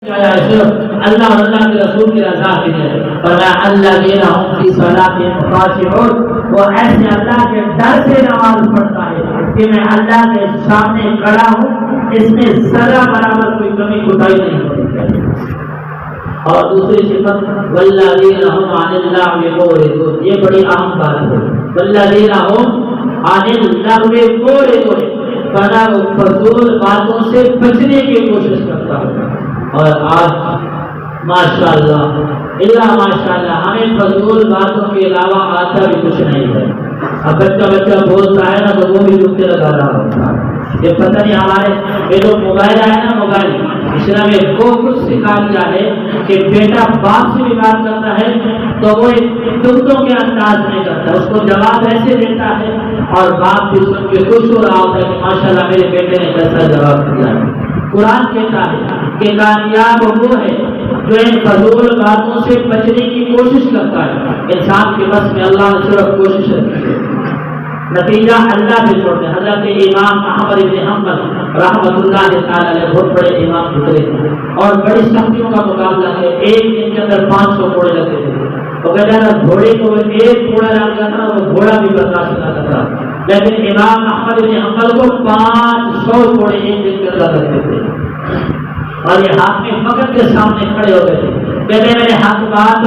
اللہ اور اللہ کے رسول کی رضا کے لیے فرمایا الذین هم فی صلاتهم خاشعون، وہ ایسے اللہ کے ڈر سے نماز پڑھتا ہے کہ میں اللہ کے سامنے کھڑا ہوں، اس میں ذرا برابر کوئی کمی کوتاہی نہیں ہوتی۔ اور دوسری صفت والذین هم عن اللغو معرضون، یہ بڑی اہم بات ہے۔ والذین هم عن اللغو معرضون، فنا فضول باتوں سے بچنے کی کوشش کرتا ہے۔ اور آج ماشاءاللہ ماشاءاللہ ہمیں فضول باتوں کے علاوہ آتا بھی کچھ نہیں ہے۔ اب بچہ بولتا ہے نا تو وہ بھی دکھتے لگا رہا ہوتا ہے۔ یہ پتہ نہیں ہمارے یہ جو موبائل آیا نا، موبائل اسلام میں وہ کچھ سکھا دیا ہے کہ بیٹا باپ سے بھی بات کرتا ہے تو وہ دکھتوں کے انداز میں کرتا ہے، اس کو جواب ایسے دیتا ہے اور باپ بھی سن کے خوش ہو رہا ہوتا ہے کہ ماشاءاللہ میرے بیٹے نے کیسا جواب دیا ہے۔ قرآن کہتا ہے کہ کامیاب وہ ہے جو ان فضول باتوں سے بچنے کی کوشش کرتا ہے۔ انسان کے بس میں اللہ نے صرف کوشش رکھی ہے، نتیجہ اللہ پہ چھوڑتے ہیں۔ حضرت امام احمد بن حنبل رحمۃ اللہ تعالی علیہ بہت بڑے امام گزرے اور بڑی سختیوں کا مقابلہ کیا، ایک دن کے اندر 500 کوڑے لگتے تھے۔ وہ کہتے ہیں گھوڑے کو ایک کوڑا لگ جاتا وہ گھوڑا بھی برداشت نہ کرتا، لیکن امام احمد بن حنبل کو 500 کوڑے ایک دن کے اندر لگتے تھے اور یہ ہاتھ میں فقط کے سامنے کھڑے ہو گئے تھے۔ کہتے ہیں میرے حق بات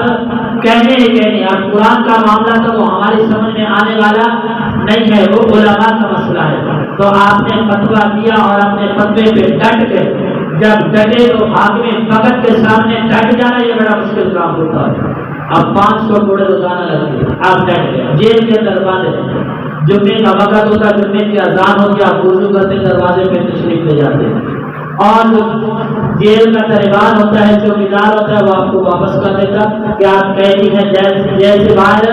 کہنے ہی کہنی، اب قرآن کا معاملہ تو وہ ہماری سمجھ میں آنے والا نہیں ہے، وہ علماء کا مسئلہ ہے۔ تو آپ نے فتویٰ دیا اور اپنے فتوے پہ ڈٹ گئے، جب ڈٹے تو ہاتھ میں فقط کے سامنے ڈٹ جانا یہ بڑا مشکل کام ہوتا ہے۔ اب 500 کوڑے روزانہ لگتے ہیں، آپ ڈٹ گئے، جیل کے اندر بند ہے، جمعے کا وقت ہوتا، جمعے کی اذان ہوتی، آپ وضو کرتے دروازے پہ تشریف لے جاتے ہیں اور جیل کا دربان ہوتا ہے، چوکیدار ہوتا ہے، وہ آپ کو واپس کر دیتا کہ آپ قیدی ہیں، جیل سے باہر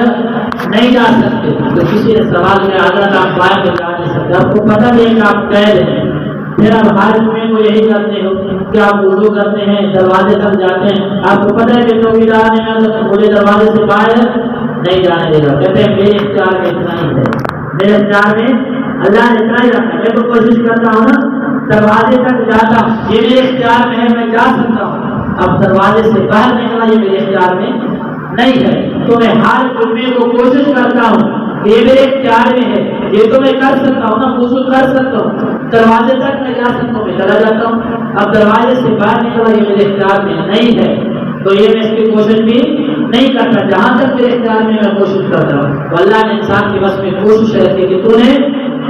نہیں جا سکتے۔ تو کسی نے سوال کیا حضرت آپ باہر جا نہیں سکتے، آپ کو پتہ نہیں کہ آپ قید ہیں، پھر آپ ہر جمعے کو یہی کرتے ہو کہ آپ وضو کرتے ہیں، دروازے تک جاتے ہیں، آپ کو پتہ ہے کہ چوکیدار نے مجھے دروازے سے باہر نہیں جانے دے گا۔ کہتے ہیں میرے اختیار میں اتنا ہی ہے، میرے اختیار میں اللہ نے اتنا ہی رکھا ہے، میں تو کوشش کرتا ہوں نا دروازے تک جاتا ہوں، یہ میرے اختیار میں ہے، میں جا سکتا ہوں، اب دروازے سے باہر نکلنا یہ میرے اختیار میں نہیں ہے۔ تو میں ہر جمعے کو کوشش کرتا ہوں، یہ میرے اختیار میں ہے، یہ تو میں کر سکتا ہوں نا، وضو کر سکتا ہوں، دروازے تک میں جا سکتا ہوں، میں چلا جاتا ہوں، اب دروازے سے باہر نکلنا یہ میرے اختیار میں نہیں ہے، تو یہ میں اس کی کوشش بھی نہیں کرتا، جہاں تک میرے اختیار میں میں کوشش کرتا ہوں۔ تو اللہ نے انسان کے بس میں کوشش رکھی کہ تو نے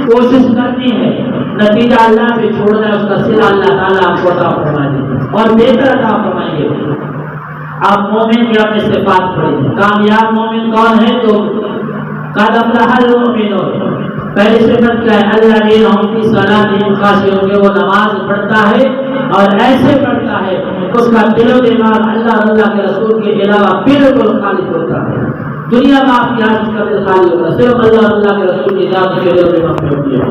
کوشش کرنی ہے، نتیجہ اللہ پہ چھوڑنا ہے، اس کا صلہ اللہ تعالیٰ آپ کو عطا فرمائے اور بہتر عطا فرمائیں گے۔ آپ مومن کی اپنے صفات پڑھیں، کامیاب مومن کون ہے؟ تو قد افلح المؤمنون، پہلی صفت کیا ہے؟ الذین هم فی صلاتهم خاشعون، کہ وہ نماز پڑھتا ہے اور ایسے پڑھتا ہے اس کا دل و دماغ اللہ اور اللہ کے رسول کے علاوہ بالکل خالص ہوتا ہے، دنیا میں آپ کی آج کا دل خالی ہوگا، صرف اللہ اور اللہ کے رسول کی ذات کے دل و دماغ میں ہوتی ہے۔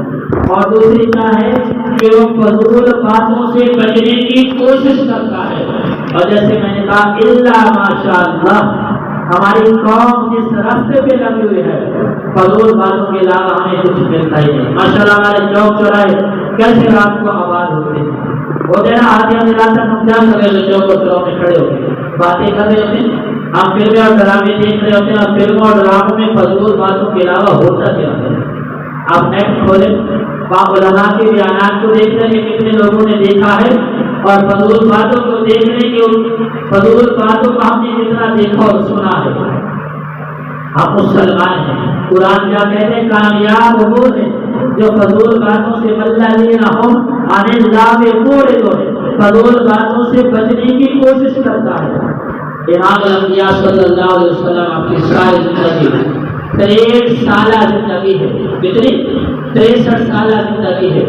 اور دوسری کیا ہے کہ وہ فضول باتوں سے بچنے کی کوشش کرتا ہے، اور جیسے میں نے کہا الا ماشاءاللہ، ہماری قوم جس راستے پہ لگی ہوئی ہے فضول باتوں کے علاوہ ہمیں کچھ ملتا ہی نہیں۔ ماشاءاللہ ہمارے چوک چوراہے کیسے رات کو آباد ہوتے ہیں، وہ دینا آدھی آدھی رات تک ہم کیا کر رہے ہوتے، چوک اور چوراہوں میں کھڑے ہوتے باتیں کر رہے ہوتے ہیں، ہم فلمیں اور ڈرامے دیکھ رہے ہوتے ہیں، اور فلموں اور ڈراموں میں فضول باتوں کے علاوہ ہوتا کیا ہے؟ آپ نیٹ کھولیں، علماء کے بیانات کو دیکھ رہے ہیں، کتنے لوگوں نے دیکھا ہے، اور فضول باتوں کو دیکھ رہے ہیں کہ فضول باتوں کو ہم نے کتنا دیکھا اور سنا ہے۔ ہم مسلمان ہیں، قرآن کیا کہتے ہیں؟ کامیاب وہ ہے جو فضول باتوں سے والذین هم عن اللغو معرضون، فضول باتوں سے بچنے کی کوشش کرتا ہے۔ امام الانبیاء صلی اللہ علیہ وسلم آپ کی ساری زندگی 63 سالہ زندگی ہے، کتنی؟ 63 سالہ زندگی ہے۔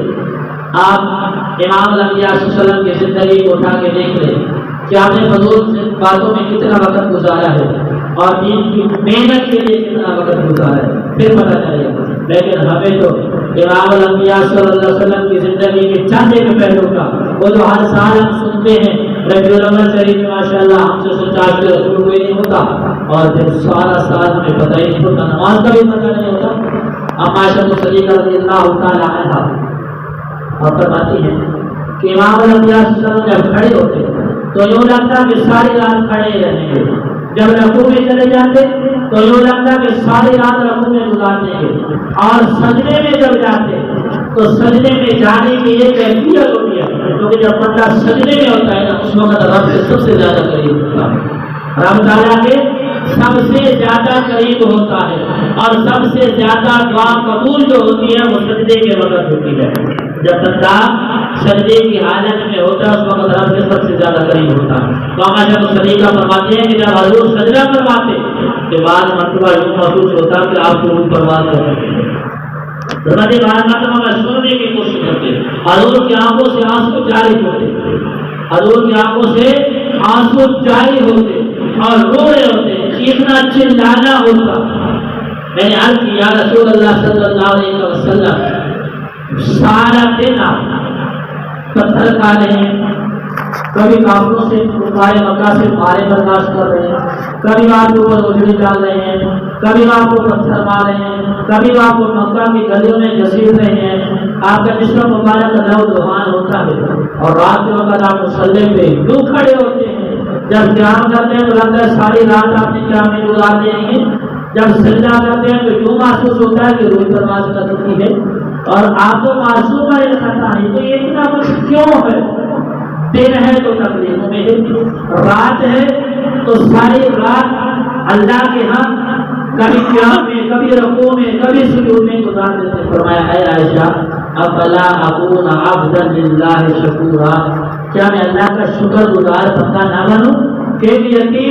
آپ امام الانبیاء صلی اللہ علیہ وسلم کی زندگی کو اٹھا کے دیکھ لیں کہ آپ نے فضول باتوں میں کتنا وقت گزارا ہے اور دین کی محنت کے لیے کتنا وقت گزارا ہے، پھر پتہ چلے گا۔ لیکن ہمیں تو امام الانبیاء صلی اللہ علیہ وسلم کی زندگی کے چند ایک پہلو کا، وہ جو ہر سال ہم سنتے ہیں ربیع الاول شریف میں ماشاءاللہ ہم سے سچا کے رسول کوئی نہیں ہوتا، اور پھر سارا سال ہمیں پتہ ہی نہیں ہوتا، نماز کا بھی پتہ نہیں ہوتا۔ عائشہ صدیقہ رضی اللہ تعالی عنہا اور فرماتی ہیں کہ امام الانبیاء صلی اللہ علیہ وسلم جب کھڑے ہوتے تو یوں لگتا کہ ساری رات کھڑے رہیں گے، جب رکوع میں چلے جاتے تو یوں لگتا کہ ساری رات رکوع میں گزار دیں گے، اور سجدے میں جب جاتے تو سجدے میں جانے کی یہ کیفیت ہوتی ہے، کیونکہ جب بندہ سجدے میں ہوتا ہے نا اس وقت رب سے سب سے زیادہ قریب ہوتا ہے، رب تعالیٰ کے سب سے زیادہ قریب ہوتا ہے، اور سب سے زیادہ دعا قبول جو ہوتی ہے وہ سجدے کے وقت ہوتی ہے۔ جب بندہ سجدے کی حالت میں ہوتا ہے اس وقت رب سے سب سے زیادہ قریب ہوتا ہے۔ تو ہمارے کو طریقہ فرماتے ہیں کہ جب حضور سجدہ فرماتے کہ بعد مرتبہ یوں محسوس ہوتا کہ آپ کو پرواز کر سکتے ہیں، بعد مرتبہ میں سننے کی کوشش کرتے، حضور کی آنکھوں سے آنسو جاری ہوتے، حضور کی آنکھوں سے آنسو جاری ہوتے اور رو رہے ہوتے، اتنا چلانا ہوتا۔ میں نے عرض کی یا رسول اللہ صلی اللہ علیہ وسلم سارا دن آپ پتھر کھا رہے ہیں، کبھی کافروں سے کفار مکہ سے مارے برداشت کر رہے ہیں، کبھی آپ کو روجڑی ڈال رہے ہیں، کبھی آپ کو پتھر مار رہے ہیں، کبھی آپ کو مکہ کی گلیوں میں گھسیٹ رہے ہیں، آپ کا جسم مبارک لہو لہان ہوتا ہے، اور رات کے وقت آپ مصلی پہ یوں کھڑے ہوتے ہیں، جب قیام کرتے ہیں تو لگتا ہے ساری رات آپ نے قیام میں گزار دیں گے، جب سجدہ کرتے ہیں تو یوں محسوس ہوتا ہے کہ روح پرواز کر چکی ہے، اور آپ کو معصوم کا یہ خطا ہے، تو یہ اتنا کچھ کیوں ہے؟ دن ہے تو تکلیفوں میں ہے، رات ہے تو ساری رات اللہ کے ہاں کبھی قیام میں، کبھی رکوع میں، کبھی سجود میں گزار دیتے۔ فرمایا اے عائشہ افلا اکون عبدا للہ شکورا، کیا میں اللہ کا شکر گزار بندہ نہ بنوں؟ کہ یقین